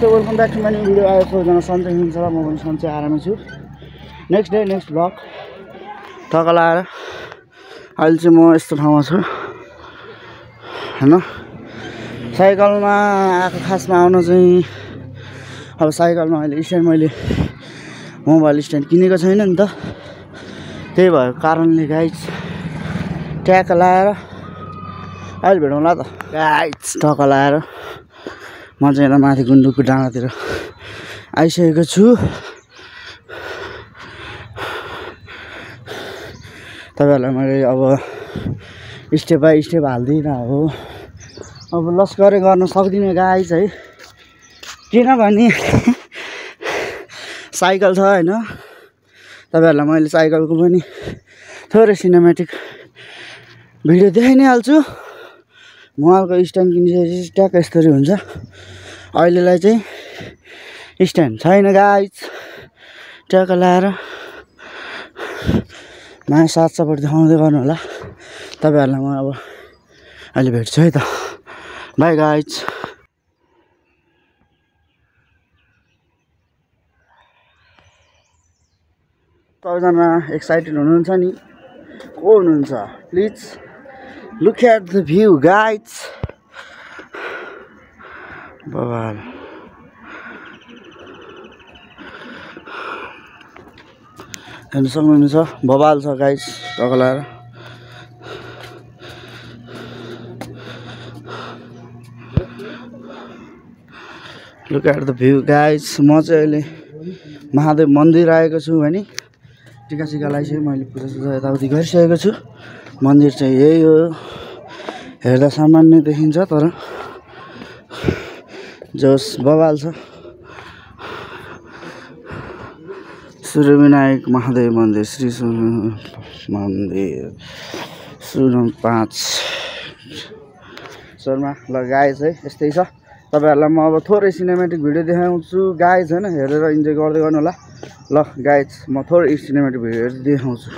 नमस्ते welcome back to my new video. आयो सबैजना सन्चै हुनुहुन्छ र म पनि सन्चै आरामै छु। नेक्स्ट डे नेक्स्ट ब्लग थका लाएर अहिले चाहिँ म यस्तो ठाउँमा छु हैन। साइकलमा आएको खासमा आउन चाहिँ अब साइकलमा अहिले स्ट्यान्ड मैले मोबाइल स्ट्यान्ड किनेको छैन नि त, त्यही भएको कारणले गाइज ट्याक लाएर अहिले भेटौँला त गाइज। टक्का लाएर म चाहिँ यता माथि गुन्द्रुकको डाँडातिर आइसकेको छु। तपाईँहरूलाई मैले अब स्टेप बाई स्टेप हाल्दिनँ हो। अब लस्करै गर्न सक्दिनँ गाइज है, किनभने साइकल छ होइन। तपाईँहरूलाई मैले साइकलको पनि थोरै सिनेमेटिक भिडियो देखाइ नै हाल्छु। मोबाइलको स्ट्यान्ड किनिसकेपछि ट्याक्क यस्तरी हुन्छ। अहिलेलाई चाहिँ स्ट्यान्ड छैन गाइज। ट्याक्क लाएर माया साथ सपोर्ट देखाउँदै गर्नु होला। तपाईँहरूलाई म अब अहिले भेट्छु है त। By guys. सबैजना एक्साइटेड हुनुहुन्छ नि? को हुनुहुन्छ please look at the view guys. बबाल हेर्नु सक्नुहुन्छ, बबाल छ गाइज टक्का लाएर। Look at the view guys. म चाहिँ अहिले महादेव मन्दिर आएको छु है नि। टिका सिका लगाइसकेँ मैले, पूजासुजा यताउति गरिसकेको छु। मन्दिर चाहिँ यही हो, हेर्दा सामान्य देखिन्छ तर जोस बबाल छ। सूर्य विनायक महादेव मन्दिर, श्री मन्दिर सुरम 5 शर्मा ल गाइज है। यस्तै छ। तपाईँहरूलाई म अब थोरै सिनेमेटिक भिडियो देखाउँछु गाइज होइन, हेरेर इन्जोय गर्दै गर्नु होला। ल गाइज म थोरै सिनेमेटिक भिडियोहरू देखाउँछु।